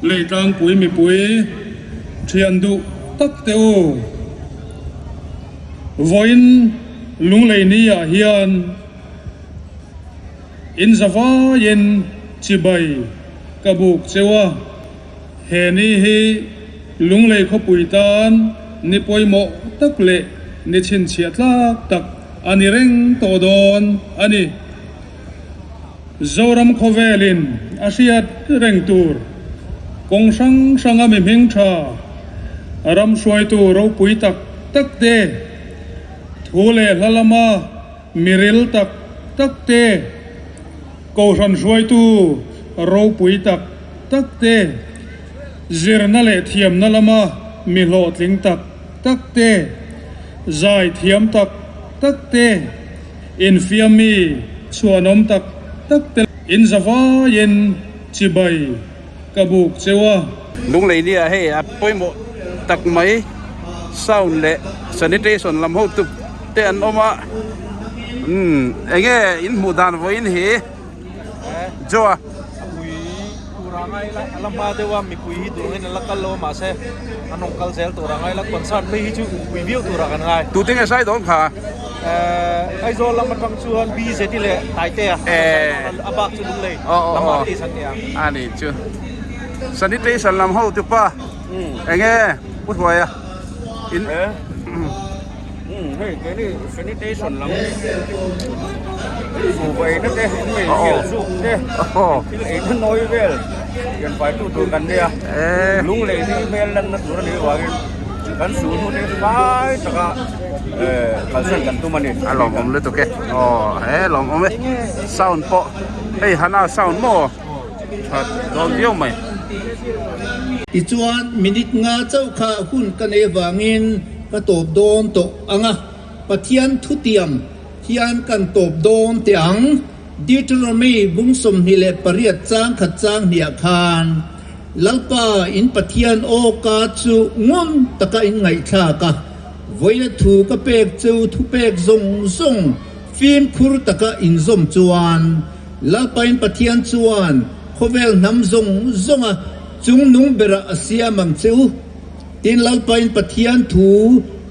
เลยจางปุ๋ยมีปุ๋ยเทียนดุตักเตโอวันลุงเลยนี่เฮียนอินสฟ้าเย็นจีใบกระบุกเจ้าเฮนี่เฮลุงเลยเขาปุ๋ยตานนี่ป่วยหมกตักเละนี่ชินเฉียดลากตักอันนี้เร่งโตดอนอันนี้Zoram Kovelin, Asiat Rengtur, Kong Sang Sangami Mingcha, Ram Shuaitu Ropui Tak Tak De, Thule Lalama, Miril Tak Tak De, Koshan Shuaitu Ropui Tak Tak De, Zirnale Thiam Nalama, Milot Ling Tak Tak De, Zai Thiam Tak Tak De, Infiami, Suanom Takตักเตอินสฟ้าเย็นจีใบกระบุกเจ้าลุงเลยเนี่ยให้ป่วยหมดตักไหมเศร้าเละสนิทใจส่วนลำหูตุบเตอันออกมาไอ้เงี้ยอินหมู่ดานไว้อินเหจ้าปุยตัวรังไงละลำบากแต่ว่ามีปุยตัวนี้นักกันโลมาเซ่อันนงกัลเซลตัวรังไงละคนสัตว์ไม่ฮิจูปุยวิวตัวรังไงตัวเต็งไอ้ไซดองขาไอ้โซลำมันฟังชวนบีเสร็จที่เลยตายเตะอาบักจุดเลยลำบากที่สันเนี่ยอันนี้ชื่อสนิทใจส่วนลำหูตุบป่ะไอ้เงี้ยพูดไว้อะอินเฮ้ยแกนี่สนิทใจส่วนลำสู้ไปนั่นเด้ไม่เกี่ยวสู้เด้ที่ไอ้ท่านน้อยเวลยังไปตู้ตัวกันเนี่ยลุงเลยนี่เวลนั้นนักตัวนี้ว่ากันสู้ทุนนี้ไปสักกันเส้นกันตัวมันนี่ลองผมเลยตัวแกลองผมเลยซาวน์โปฮันน่าซาวน์โม่ลองเดียวไหมอีจวนมินิงาเจ้าข้าหุ่นกันเอวางินก็ตบโดนตกอ่ะปะเทียนทุเตียมเทียนกันตบโดนเตียงดิจิทัลมีบุ้งสมนิเลปริยจ้างขัดจ้างเหียคานลัลปาอินปะเทียนโอกาจูงุนตะกะอินไงชากะวันถูกเปกจูทุเปกซงฟิล์มคุรตะกะอินซมจวนลัลปาอินปะเทียนจวนโคเวลน้ำซงจุงนุงเบระอาเซียมังจูอินลัลปาอินปะเทียนถู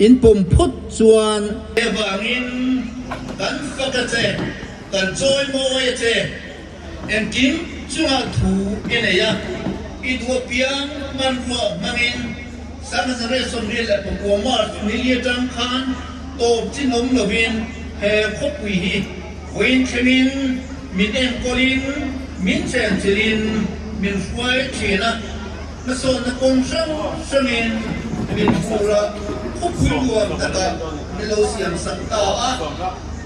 อินปมพุทจวนเอวังอินกันฟักเจกันจอยโมยเจเอ็นกิมจุงอาถูอินเอียอิดหัวเปียงมันรัวมังอินสังเสริญสมเด็จและปกวมาร์นิลีจังคานโตจินมลวินเฮคบวิฮีวินเชมินมินเอ็มโกลินมินเซนจิลินมินฟวายเชนะมาส่วนนักองช่างสมินมินฟูระคบวิรวมตะกันมิโลเซียมสังตาอะ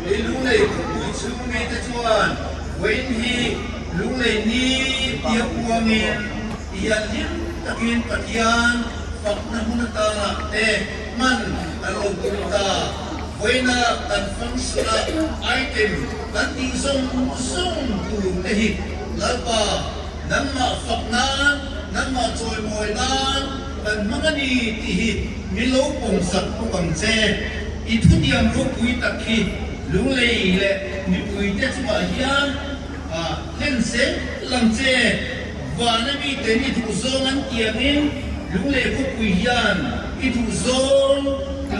ลิลุเลยคบวิชูเมตจวนวินฮีลุเลยนี้เตียบวมินยันยินตะกินปัทยานฝักน้ำมันตาเตมันอารมณ์ตาเวน่ากันฟังสุราไอเทมกันติงส่งตูเอหิแล้วก็น้ำมาฝักนั้นน้ำมาจอยมวยนั้นกันมันนี่ที่มิโลปงสักปงเจอีทุเดียมรูปุยตะคีลุเลยเละมีปุยเตจมาเฮียนเล่นเซลังเจวานามีเตนิทุโซงันเตียงินลุงเล่คุปุยยันอิทุโซ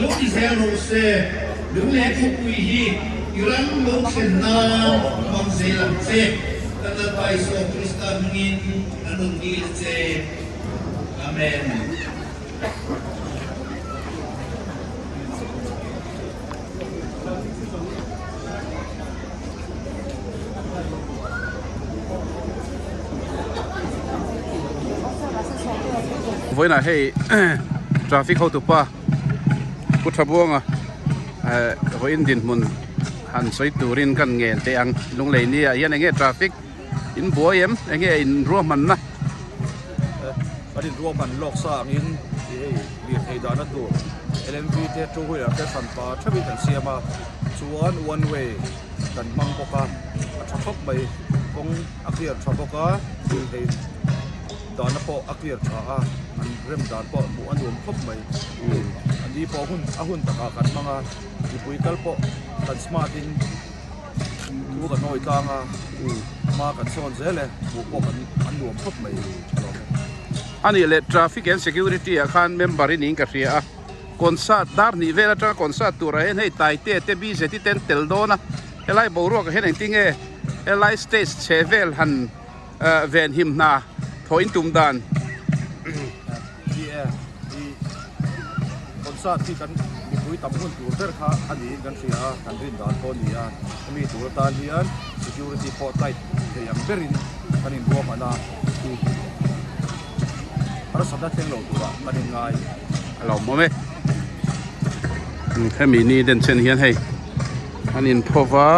ลุงอิเซโรเซลุงเล่คุปุยฮียูรันลุงเซนามังเซลังเซกันละไปโซคริสตามินนันดีลเซอาเมนวันนั้นให้ทราฟิกเขาตุบป่ะพุทธบัวงวันดินมุนหันสวยตูรินกันเงี้ยแต่ยังลงเลยนี่ยันเงี้ยทราฟิกอินบัวเยี่ยมเงี้ยอินร่วมมันนะประเด็นร่วมมันโลกสร้างอินเรียกให้ดานัตัว LMV เทจูเวลแต่สันปาทวีกันเสียมาชวนวันเวกันมังปกาชักไปคงอักเลียชักปกาเรียกให้ดานปออักเลียชาอันเริ่มดานปอบุอันรวมครบไหมอันนี้ปอหุ่นตะกากันมังอ่ะที่ปุยกัลปอกันสมาร์ตินดูกันน้อยกลางอ่ะมากันโซนเสเลยบุกกันอันรวมครบไหมฉลอง อันนี้เลย traffic and security อาคาร member นี่ก็เสียคอนซัร์ตดาร์นี่เวลาจะคอนซัร์ตตัวอะไรให้ไต่เตะบีเสที่เต้นเตลโดนะเอไลบอรัวก็เห็นอย่างจริงเอไลสเตจเชเวลหันเวนหิมนาทอินตุมดาน ที่คนซาที่กันมีคุยตำหุ่นตัวเตอร์ค่ะอันนี้กันเสียกันรินดานคนนี้มีตัวตาเลียน security พอไต่เทียมเบรินกันอินรวมนะที่เราสัปดาห์เที่ยงเราตัวกันยังไงเราโมเมแค่มีนี่เด่นเช่นเฮียนให้อันนี้พอว่า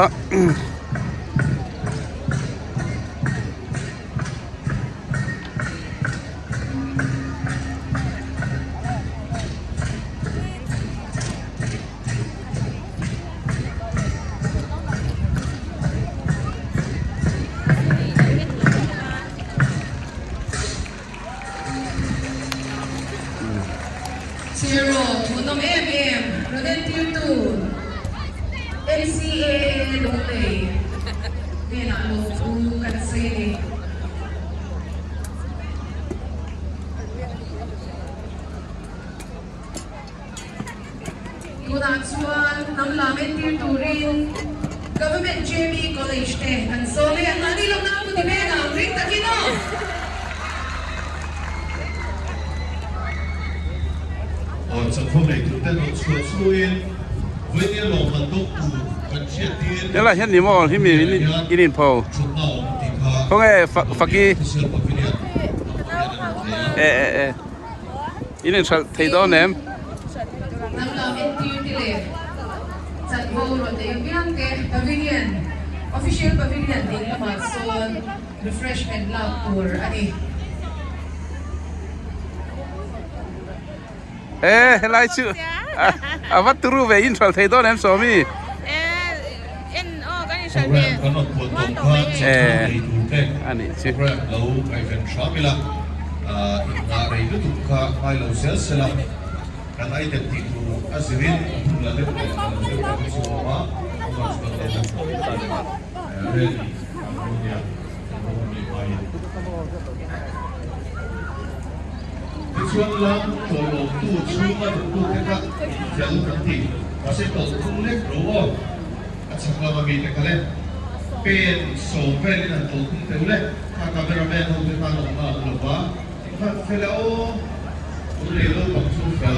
Zero, Munom MM, Rodentil 2, NCAA Longtay. Yan ang lukan sa ini. Kunatsuan, Namlamen Til 2 rin, Government JB College Tech. Ang soli, ang nanilong na ako di Mena, Ring Takino! Trong phong này chúng ta có số xuôi với những lò vận tốc của vận chuyển tiền. นี่แหละเห็นนี่มั้งที่มีอินินพอ Chúng nào thì khá. เพราะไงฟักกี้ Sự bảo vệ điện. อินินไทยดอนเนม Namlamen Til Tile. Sa Boro, yung bilang ke pavilion, official pavilion din naman. So, refreshment lab tour. Ani, เอ๊ะไล่ชื่อวัตถุรูปเวอินทรัลไทยดอนเนมสามี en organisation Program có một cuốn tổng hợp cho thầy thủ tên. อันนี้ชื่อ Program lâu ngày phần sáu mươi lăm. Ngã đầy nước tục khá mai lâu sẽ sẽ lắm. Các ai đẹp thì thủ Asirin là đẹp đẹp là đẹp đẹp cái số hóa. Không có sự đẹp đẹp. Ready. Ammonia. Ammonia. Chuan lang tôi lột tu chú mà được tu cái khác dẫn thân thị và sẽ tổ không lết rủ ô chắc là mà mình cái lên bên số bên là tổ không thiếu lên các cameraman không thể mang lòng mà lột quá phát phải là ô tôi lấy luôn bằng chú fel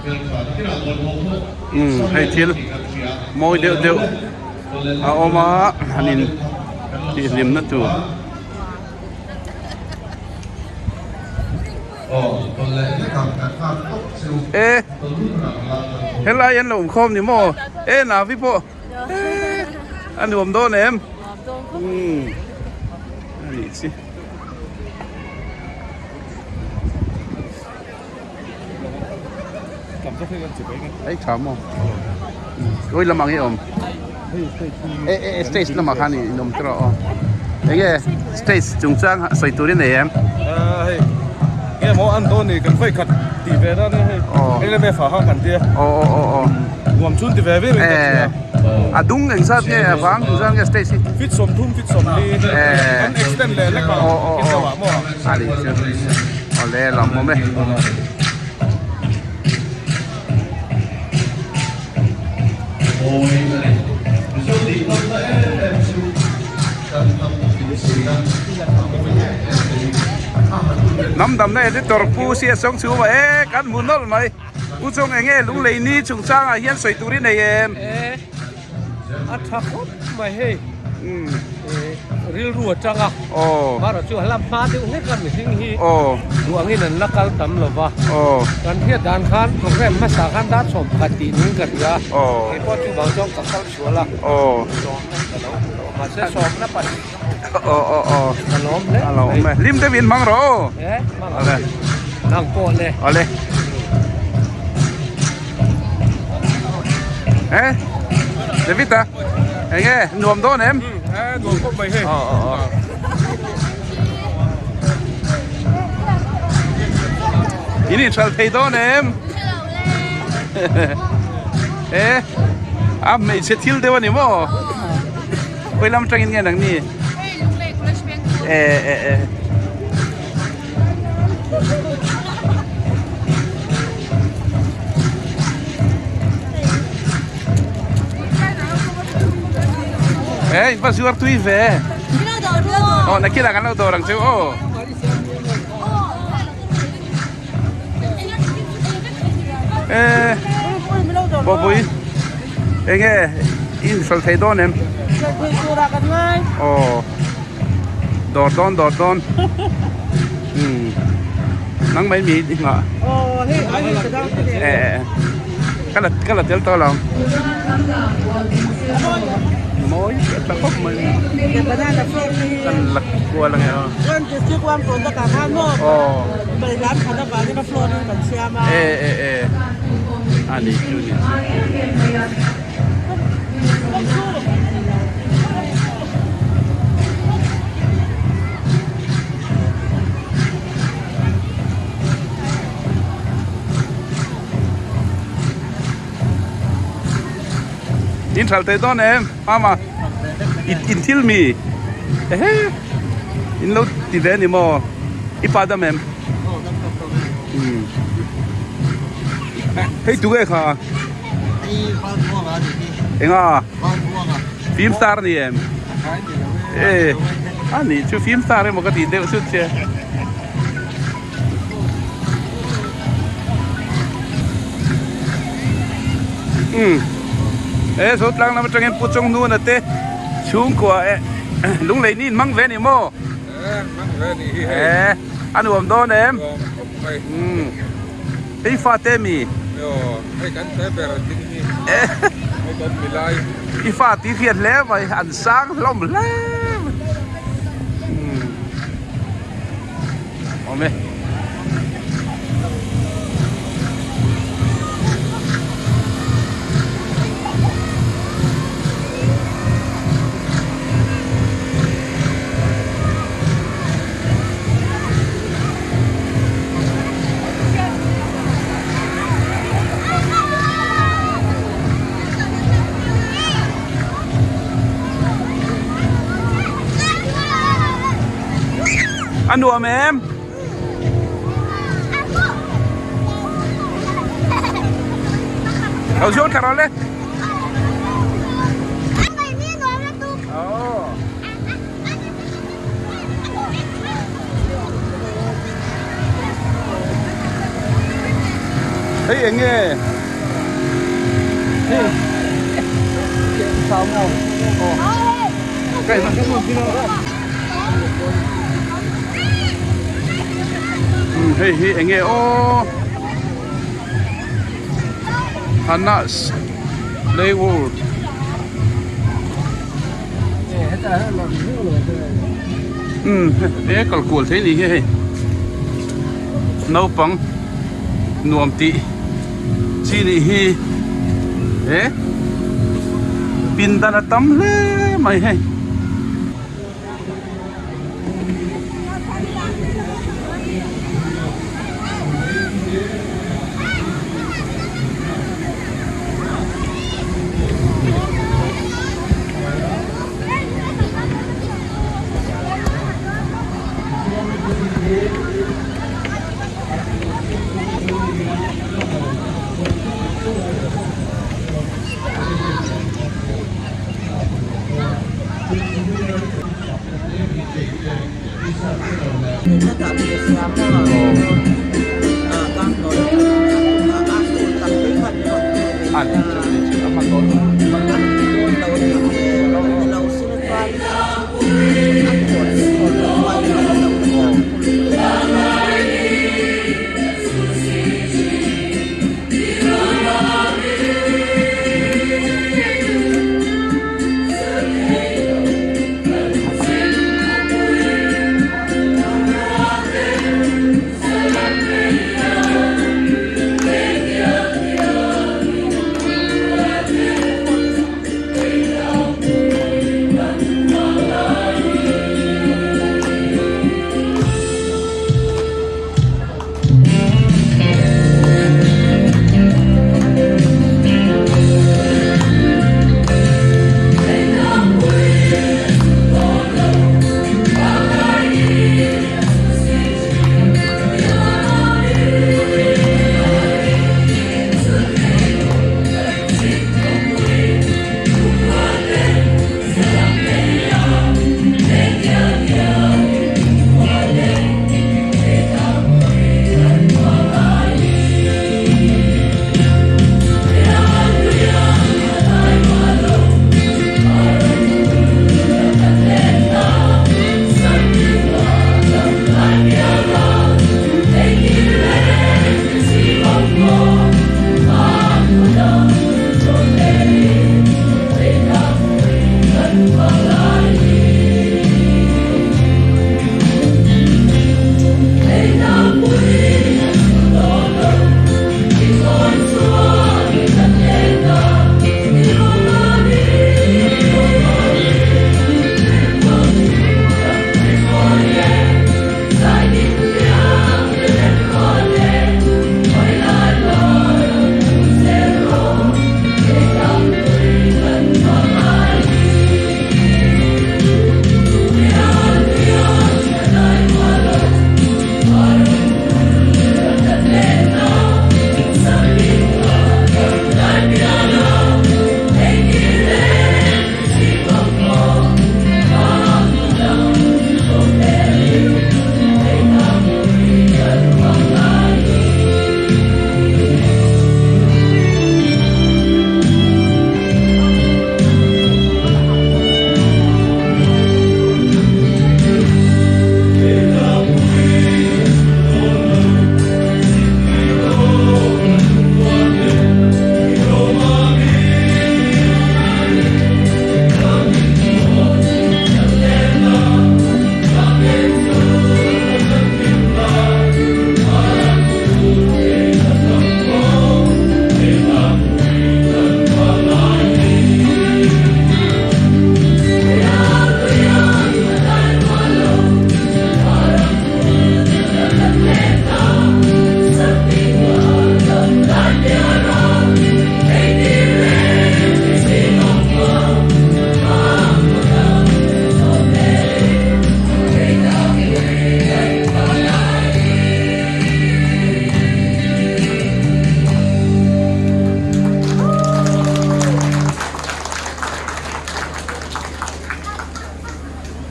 fel phá cái nào một hộ hay thiên môi đều đều mà anh nhìn thì liềm nó trụเอ๊ะเห็นไรยันหลุมคมนี่โมเอ๊ะหนาพี่โปอันหนุ่มโดนเอ็มอันนี้สิไอ้ถามมั้งโอ้ยละมังไอ้อมสเตจละมังฮันนี่นมตรอไอ้เงี้ยสเตจจุงจ้างใส่ตัวนี่ไหนเอ็มเนี่ยหมออันโตนี่กันไฟขัดตีเวด้านนี่ให้เลยไม่ฝ่าห้างกันเตี้ยรวมชุนตีเวไม่เป็นอะดุงเองซะเนี่ยฟังซะเนี่ยสเตซี่ฟิตสมทุ่มฟิตสมดีอันเอ็กซ์เทนเลยแล้วก็กินจังหวะหม้ออะไรเชื่อเอาเลยลองมั้ยโอ้ยสุดที่ต้องได้น้ำดำได้ที่ตัวผู้เสียสองชูว่าเอ๊ะกันหมุนนั่นไหมผู้ชงเงี้ยลุงเลยนี่ชุงช่างอ่ะเฮียนสวยตุรินเองอัฐพจน์ไม่ให้ริลรัวจังอ่ะมาเราช่วยลำพาดูให้กันไม่ทิ้งฮีดวงนี้นั่นนักการทำหรอวะการเทียบด่านคันโปรแกรมมาสาขาด้านสมปฏินึงกันยาไอ้พวกที่บางช่องกับเขาชัวร์ละมาเสียสมนะปัดขนมเลยริมเดวินมังโรอะไรนั่งโป้เลยเอาเลยเอ๊ะเดวิดอ่ะไอ้เงี้ยหนุ่มโดนเอ็มหนุ่มก็ไม่ให้อินี่ชัลเทโดนเอ็มเอ๊ะไม่เสียทิลเดี๋ยวนี้มั้งไปลำจังยังไงหนังนี่ Pas suar tu ive. Oh, nak kira kan auto orang tu. Oh. Boboi. Enge in sol thai don em. Oh. Dor don. Nang mai mi nga. Oh, hey, ai sedang Kan tel to long. Mối ta khóc mình kan lak gua lang ya. Kan just kuam pun tak kan mo. Oh. Berikan pada balik ke floor kan siapa. Ani tu ni. In salte don em, mama. In till me. In lo ti veni mo. Ipada mem. Hey tu ke kha. Enga. Film star ni em. Ani chu film star em mo ka ti de sut che. Sốt lang nam trang em pu trong nu na te chung kwa lung lei ni mang ve ni mo mang ve ni anu am don em ei fa te mi yo ei kan te ber tin ni ei don milai i fa ti fiat le mai an sang lom le ome ăn đùa mà em đầu chốt cả đó lên thấy anh nghe sao không cái mà cái gì đó hey anh nghe ô Hanas Playwood thế còn cuộn thế này hey nấu bằng nuông tị chi này hi thế pin ta đã tắm lé mày hay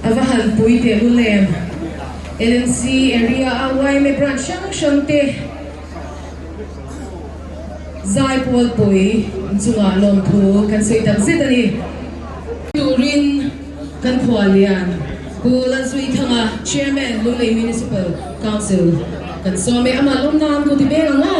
Avahan pui te lulem. LMC area away me branch shang te. Zai pol pui chunga lom thu kan sui tam zitani. Turin kan khwalian. Bulan sui thanga chairman Lulei Municipal Council. Kan so me ama lom nam tu ti be nga.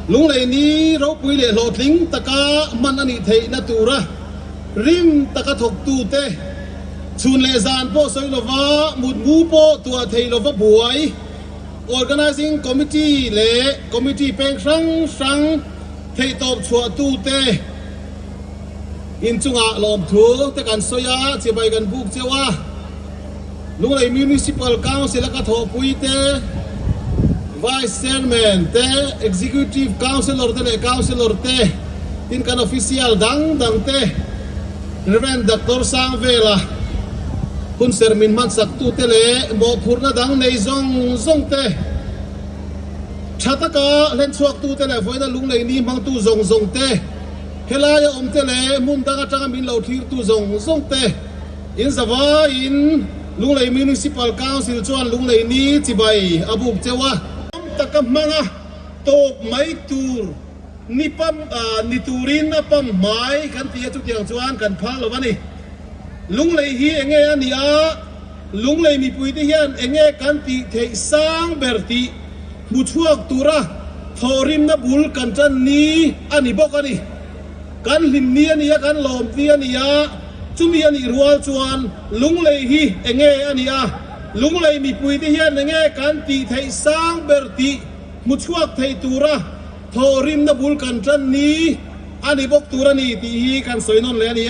lung lei ni ro pui le lo tling taka man ani thei na tura rim taka thok tu te chun le zan po soi lova mut ngu po tua thei lova buai organizing committee le committee peng sang thei top chua tu te in chunga lom thu te kan soya che bai kan buk chewa lung lei municipal council ka tho pui te Vice Chairman te Executive Councilor te le Councilor te tin kan official dang te Reverend Dr. Sangvela kun sermin man sak tu te le mo phurna dang nei zong te chataka len chuak tu te le voina lung lei ni mang tu zong te helaya om te le mun danga tanga min lo thir tu zong te in zawa in lung lei Municipal Council chuan lung lei ni chibai abuk chewa taka mga top mai tur ni pam ni turin na pam mai kan tia chu tiang chuan kan phal lo wani lung lei hi enge ania lung lei mi pui te hian enge kan ti thei sang berti mu chuak tura thorim na bul kan chan ni ani bok ani kan lim ni ania kan lom ti ania chumi ani rual chuan lung lei hi enge ania lung lei mi pui te hian nge kan ti thei sang berti mu chuak thei tura thorim na bul kan tran ni ani bok tura ni ti hi kan soinon le ani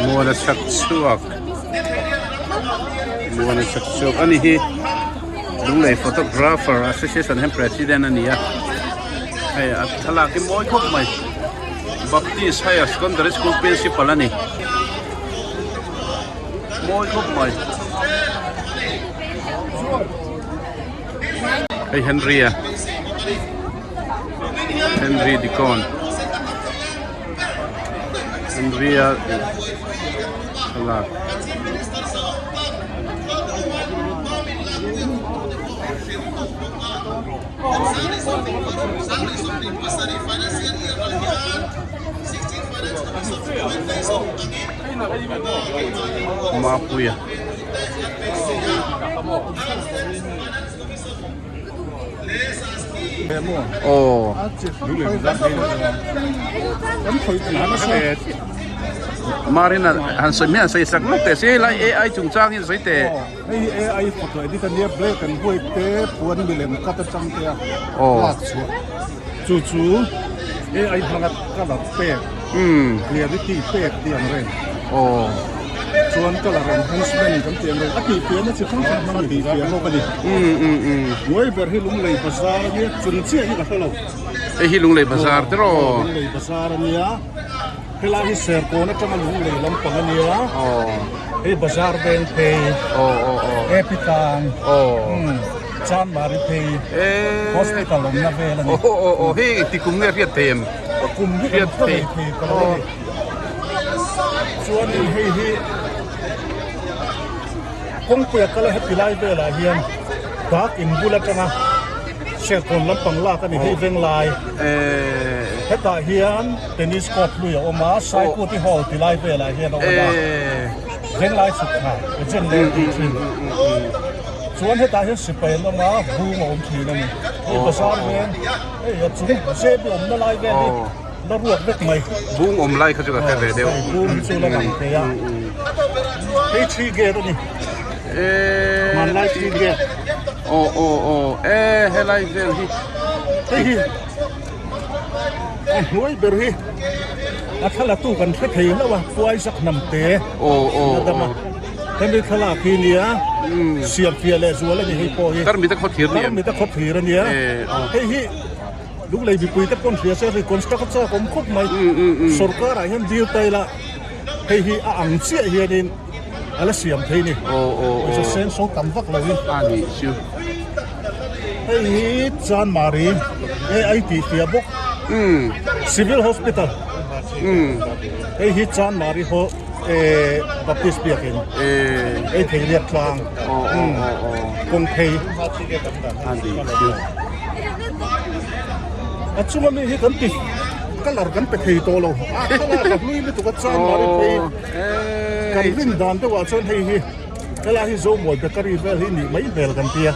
มัวนะชักชวกมัวนะชักชวกอันนี้ที่ลุงเลย photographer association แห่ง president อันนี้ไอ้ทลากิมอยครบไหม Baptist High Secondary School principal อันนี้มอยครบไหมไอ้เฮนรี่ดิคอนเฮนรี่ทลามาปุยโอ้มาเรียนหันสมัยใส่สักลูกแต่เสียไร AI จุงจ้างนี่ใส่แต่ AI foto edit kan dia break kan buat te puan bilem kata cang dia โอ้ cucu AI hangat kada pek reality pek tiang ren โอ้ ชวนก็ละเรนฮันส์แมนกันเตียงเลยอดีตเปียนั่นสิทั้งสามมันอดีตเปียโลกันดิมวยเบอร์ให้ลุงเลยภาษาเนี่ยจนเชี่ยที่กับเรา ไอ้ที่ลุงเลยภาษาตรอ ลุงเลยภาษาเนี่ยเวลาที่เสิร์ฟโกนั่นจะมาลุงเลยลำปังเนี่ย โอ้ ไอ้ภาษาเบนเพย์ โอ้โอ้โอ้ เอพิตาน โอ้ จานมาริเพย์โฮสพิตาลงนาเวล โอ้ นี่ โอ้โอ้เฮ้ที่กลุ่มเนี่ยเรียกเต็ม กลุ่มที่เป็นเพย์กันเลยชวนให้คงเปียกก็เลยให้ปีไล่เวลาเฮียนกากอินบุลจังอ่ะเชฟคนลำปังลากันนี่ให้เวงลายเฮตาเฮียนเทนนิสคอร์ตลุยออกมาใส่กูที่หอปีไล่เวลาเฮียนออกมาเวงลายสุดท้ายเป็นเช่นเดิมจริงชวนให้ตาเฮียนสิบเป็นออกมาบูมอมทีนั่นนี่ไอ้ภาษาเวนไอ้จุ๊บเซฟอมนั่นไล่เวนนี่แล้วรวบเล็กไหม บุ้งอมไล่เขาจะกับแค่เดียว บูมสุรนังเทียไอ้ชีเกตนี่มันไล่ชีเกต โอ้โอ้โอ้เฮไลเวลที่ เฮ้ยโอ้ยเบอร์ฮีอัฐละตู้กันแค่เทียแล้ววะป่วยสักน้ำเตะ โอ้โอ้ แต่มาแต่ในทลาพีเนียเสียบเฟียเลยสัวเลยนี่ให้ป่วย ตอนมีแต่คนเขียน แล้ เนี่ยว มีแต่ครบผีแล้วเนี่ยเฮ้ยลูกเลยบิปุยแต่คนเสียเสียคนสกัดซะผมครบไหมสุรการอะไรเห็นดีลไปละเฮ้ยอ่างเสียเฮียนี่อะไรเสียมเทียนี่ โอ้โอ้โอ้ จะเส้นโซ่กำวักเลย อันนี้ชิว เฮ้ยจานมารีไอ้ที่เสียบุกcivil hospital ไอ้จานมารีโฮบัพติสเปียกินไอ้ที่เรียกกลางกงเพย์ อันนี้ชิว อะชุมันนี่กันติก็หลังกันไปเทโตโลก็หลังกับลุยไม่ถูกกับจานมารีเพย์กันวิ่งดานตัวว่าจนเฮ้ยก็ลาฮิโซมวยเบเกอรี่เวลที่นี่ไม่เบลกันเตีย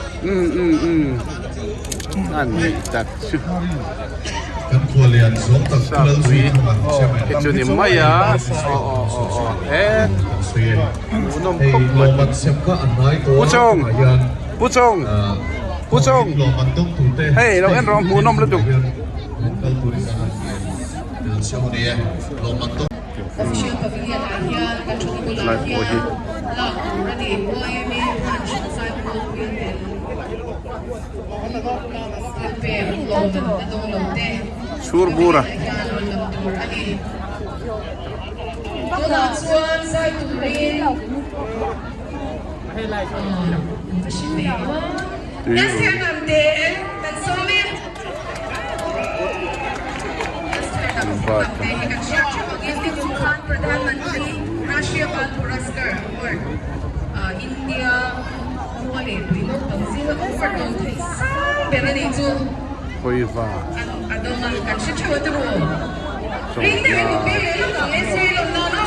อันนี้จัดชิว กันครัวเรียนสวมตักเครื่องสีใช่ไหม เห็นจุดนี้ไม่อะโอ้โอ้โอ้โอ้สี หูนม ไอ้ ครบ โลมันเสียมก็อันน้อยตัว ผู้ชง ยัน ผู้ชงผู้ชง โลมันต้องถูเต้ เฮ้ยเราเอ็นรองหูนมแล้วจุก เราถูดิสันเดินเชียวเนี่ยโลมันต้อง Official Pavilion Ahian, Control Ahian, Lang, Ready, OMA, Punch, Cyber, Wilden. Prepare, Loman, Adong Lote. Surbura. Tulang Swan, Side to Rain. Yes, here, Namde. That's so me. Khan प्रधानमंत्री राष्ट्रीय बाल पुरस्कार award India वाले बिलो तंजील अवार्ड थे बेरा नहीं जो कोई वाह अदोंगा कच्चे छोटे रो रिंदे भी कुपे लो काले से लो ना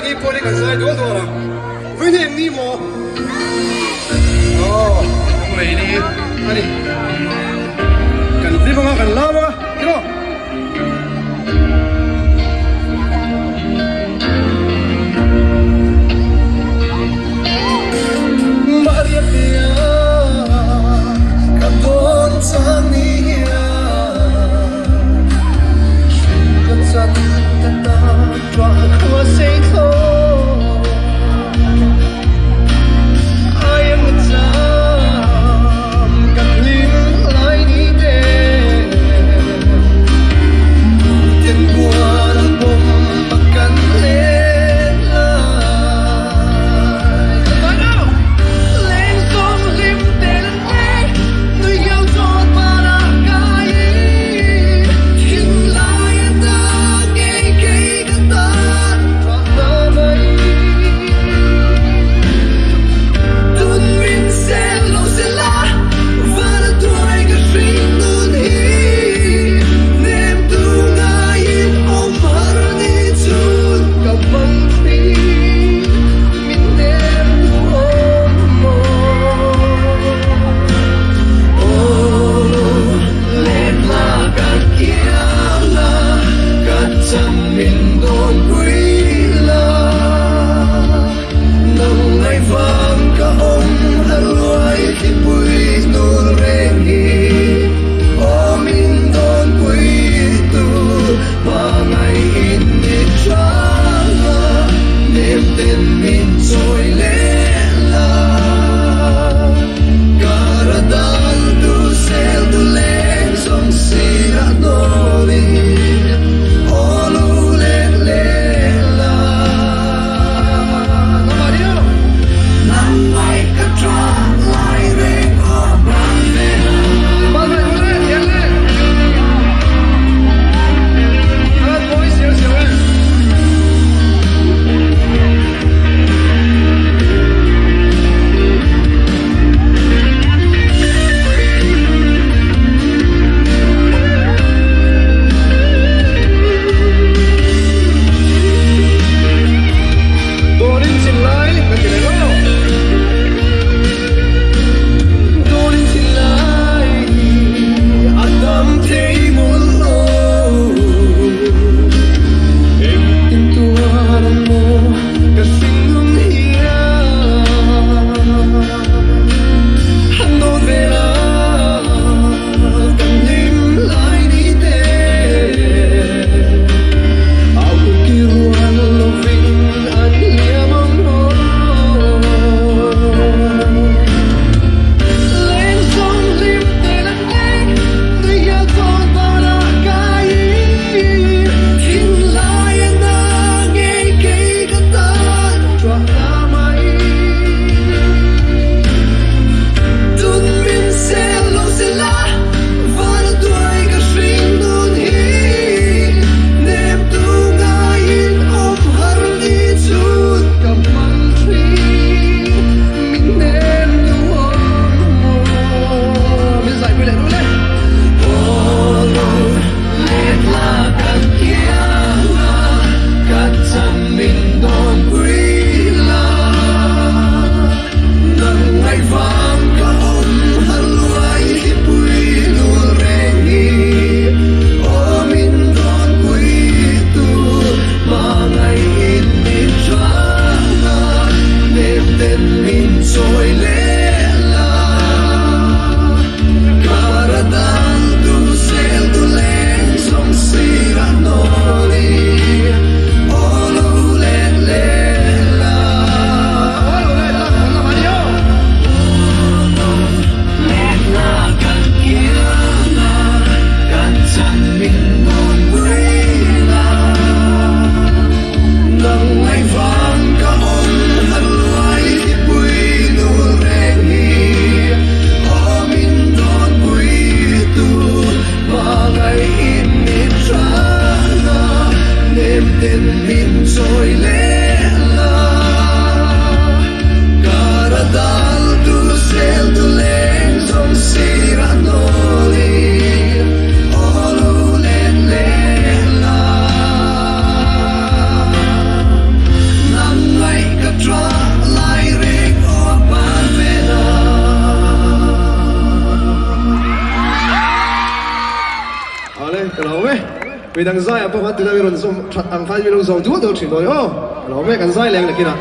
นี่พอได้กันใส่ดูตัวละไม่ได้นี่หมออ๋อลุงเลยนี่อันนี้กันรีบมากันล้อมาที่นู่น vì đằng sai à, bố hắn từ đây rồi xong thằng phải bị lông sòng chúa tôi chuyển đổi ô, nó mấy cái sai liền là kia nào.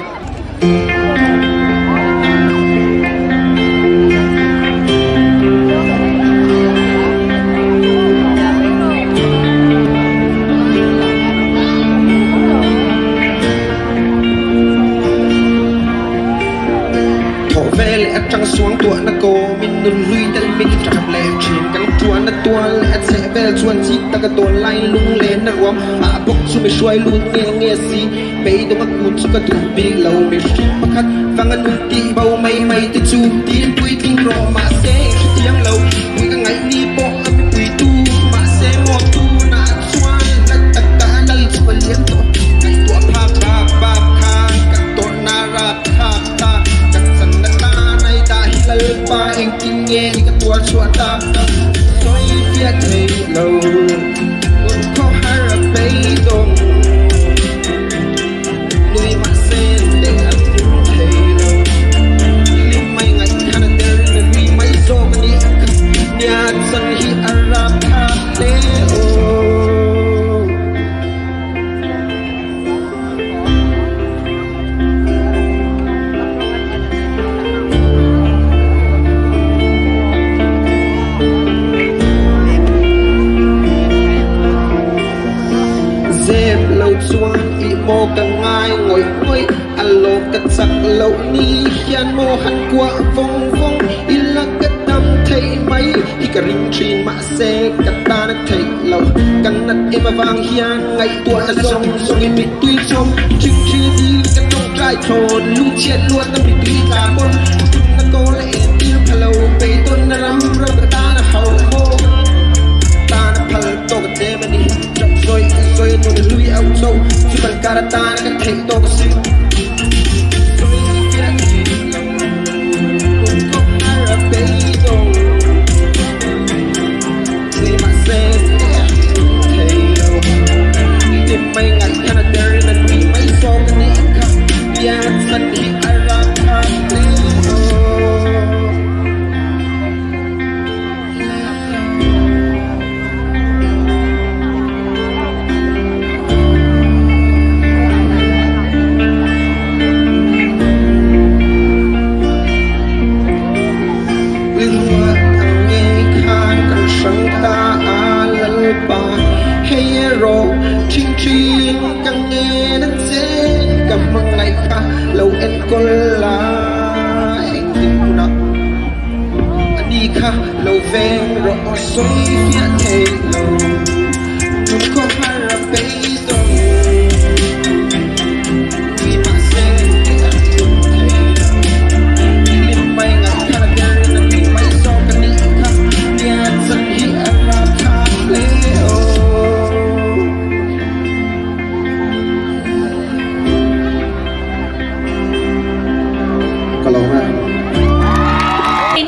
จังสวงตัวนักโกมินนุนลุยดันมินจับแหลกเฉียงกันทวนนักตัวแหลกเสะเวลชวนซีตะกะตัวไล่ลุงเลนนักรวมอาบกช่วยช่วยลุงเงี้ยเงี้ยสีไปตรงกูชุกตุบีเราไม่ชิมคัดฟังกันนุ่งตีเบาไม่ติดจูตีนปุยทิ้งรอมาเซ่เตียงเราคุยกันไงนี่บอกแล้วไม่ปุยตูมาเซ่หมดตูน่าชวนนักตะตานั่งชวนเลี้ยงตัวไก่ตัวภาพคางกับตัวน่ารักภาพตาจากสันตาในตาฮิลาปาเองจริงเงี้ยกับตัวชัวตาซอยเทียเทเราคนเขาหาระเบิดดงลุยมาเส้นเด็กอันยุ่งเทเราลิมไม่ไงขนาดเดินนั้นมีไม่โซกันนี้เนี่ยสันฮิอาราคาเตโอชวนอีโมกันง่ายงอยงอยอโลกันสักเหล่านี้เขียนโมหันกว่าฟงอีลักกะดำไทยไหมที่กระริงทรีนมาเซกัตานักไทยเรากันนัดเอมาวางเฮียนไงตัวละส่งอีมิตุยชมชิงชื่อดีกันต้องใจโทนลูกเชียดล้วนน้ำมิตุยตาบนนักโกเลตีพะโลไปต้นรำเรากะตาหน้าเฮาโมตาหน้าพัลโตกะเดมันดีจับซอยตัวเดือดลุยเอาโซ่สุพรรณการตานักเทโตกสิไม่งั้นขนาดเดินนั้นมีไม่โซกันนี่ครับอยากสันติอาราคาเตโอกังเงินเจ๊กับมังไงคะเราเอ็นก็ลาเองดิบนักอันนี้ค่ะเราเวงรอสวยเฟียเทเราจุดก็พาราเบโตวีมาเซนเดียจุดเทลิมไม่งัดขนาดเดินนั้นมีไม่โซกันนี่ค่ะเนี่ยสันฮิอาราคาเลโอ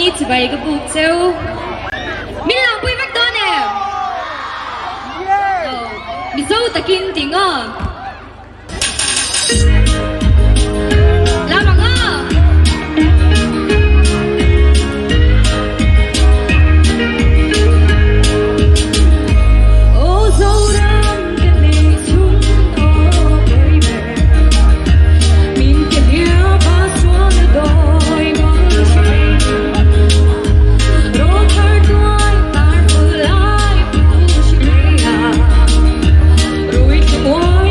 นี่จะไปกับปุ๊บเจ้ามิลลาปุยแมคโดนัลด์มิโซตะกินติงอ่ะลาบังอ่ะโอ้โซรัมกันในชุ่มโอ้ baby มินกันเนี่ยพาสวนดอยมันRoy,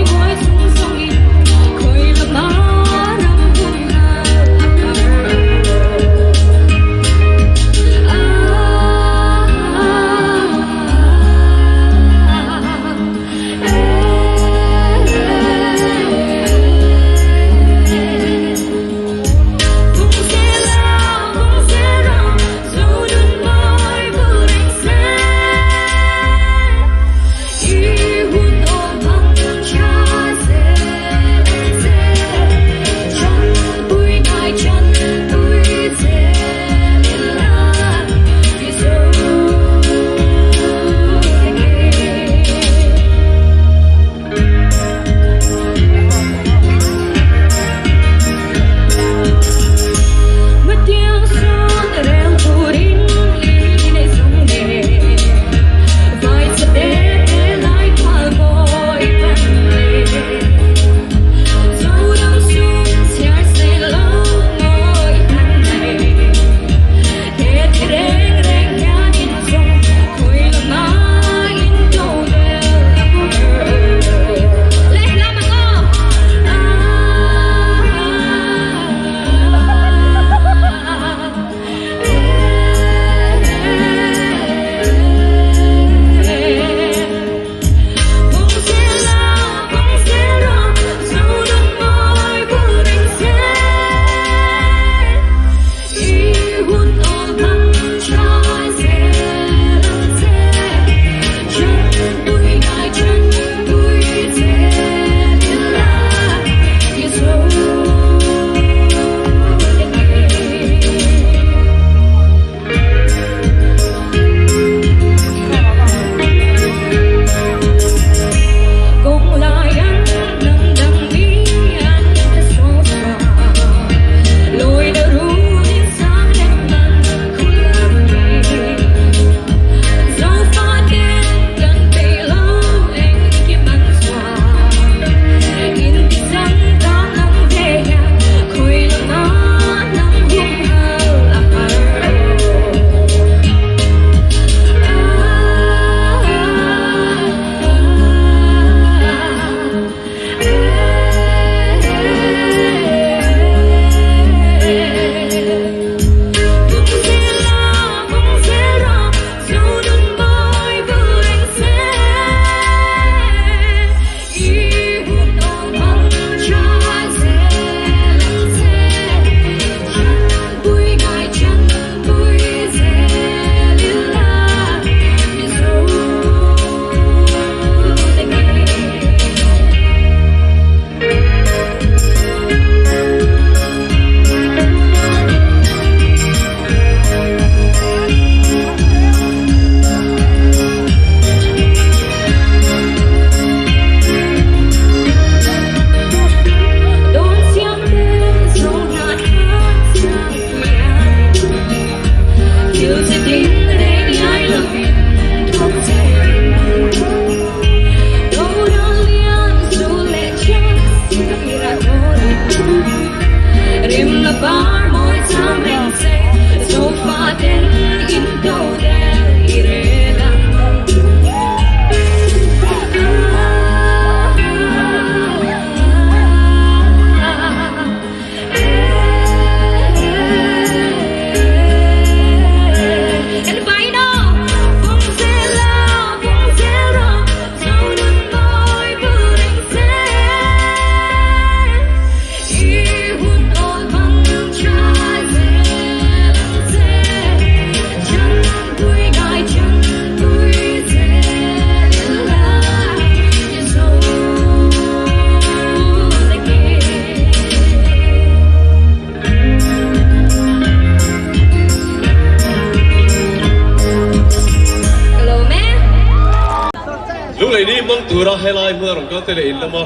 งตัวเราให้ลายเมื่อเราก็เตะอินละมา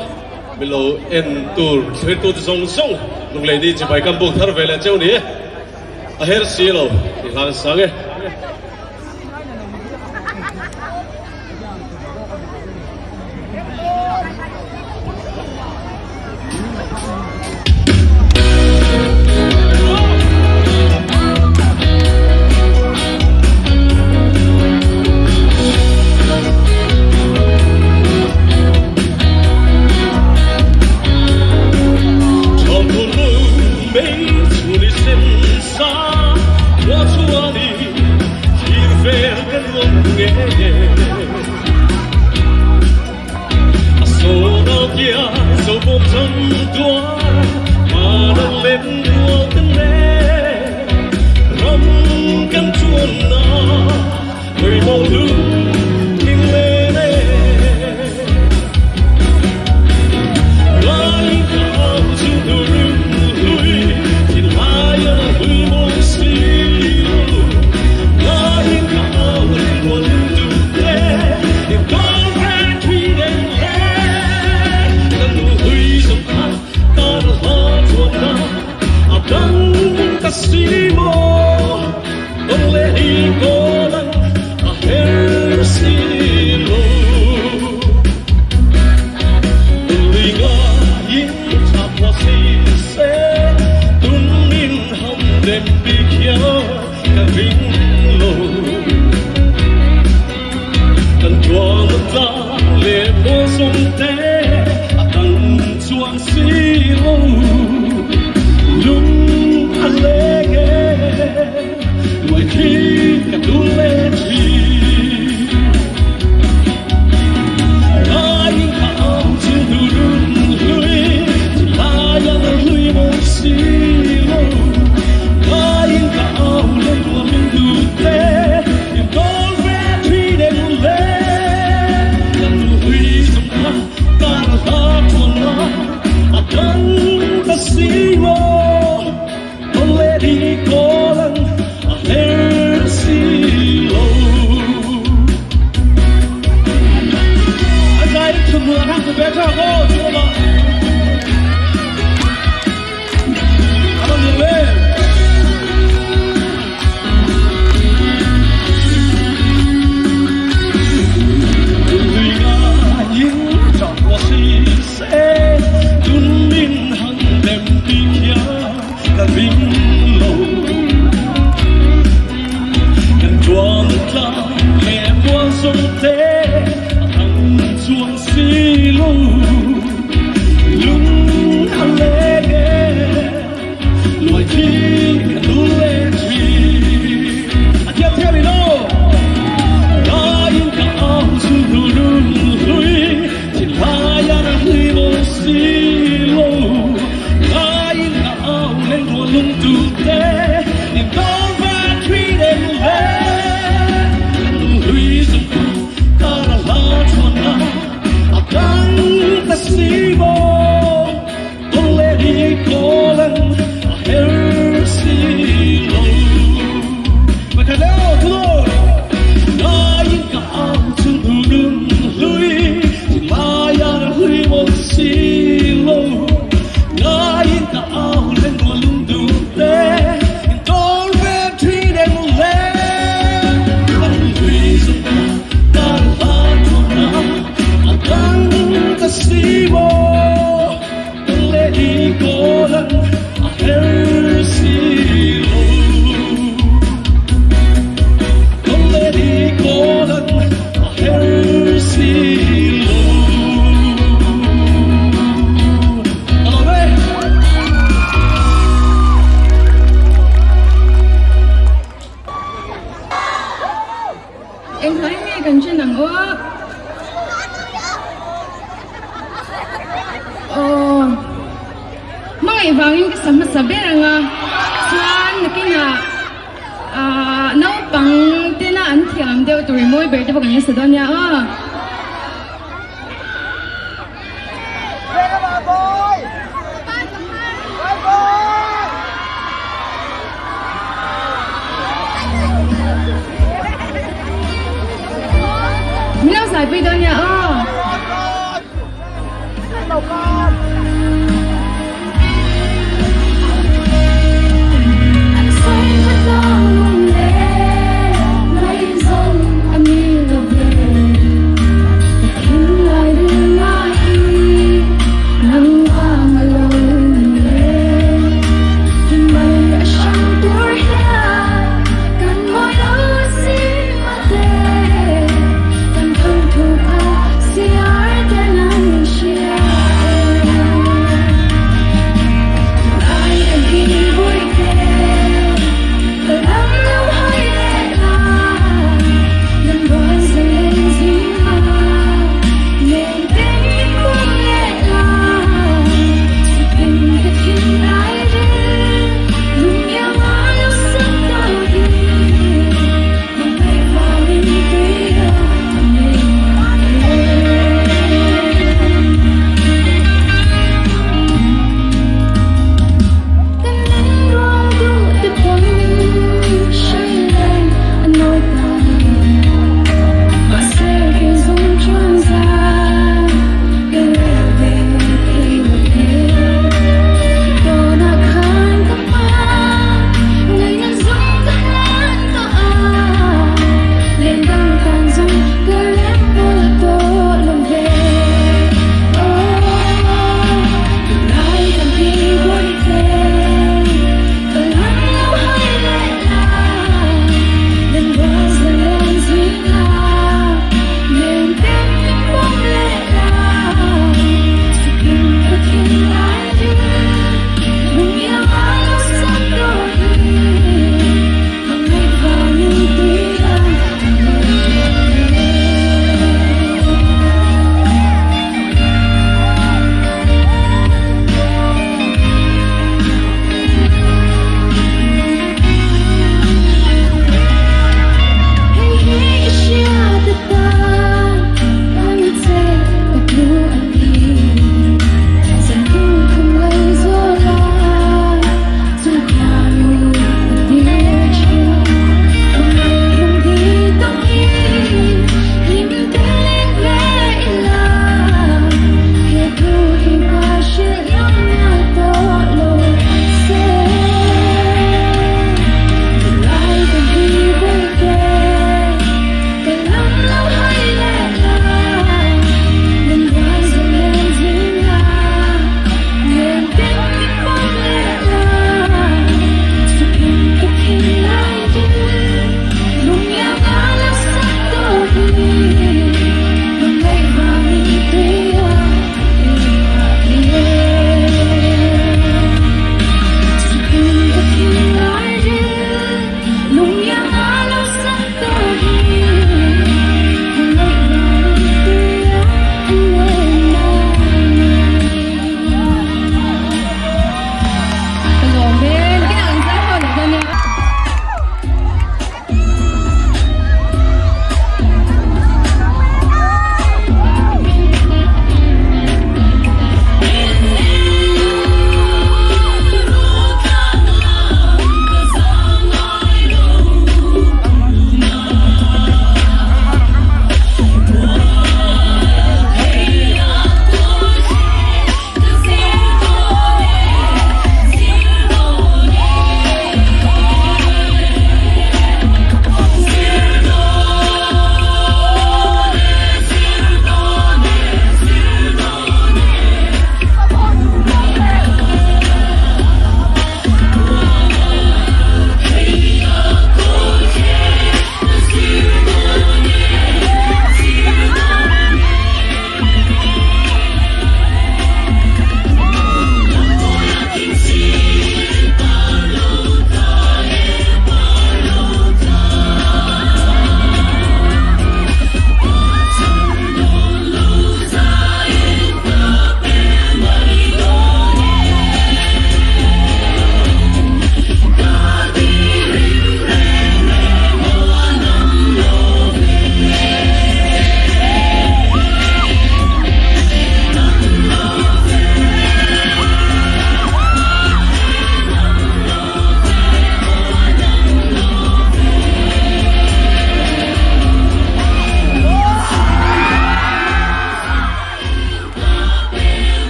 ไม่รู้เอ็นตัวเพื่อตัวส่งลุงเลยนี่จะไปกำบุกทาร์เวลเจ้านี้อาเฮร์ซีโร่ที่หลังสังเกตIbangin ka sa masabi nga saan nakina naupang tinaan tiyam daw to remove berde pa kanya sa donya Minaw sabi donya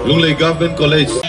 Lunglei Government College.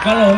Kalau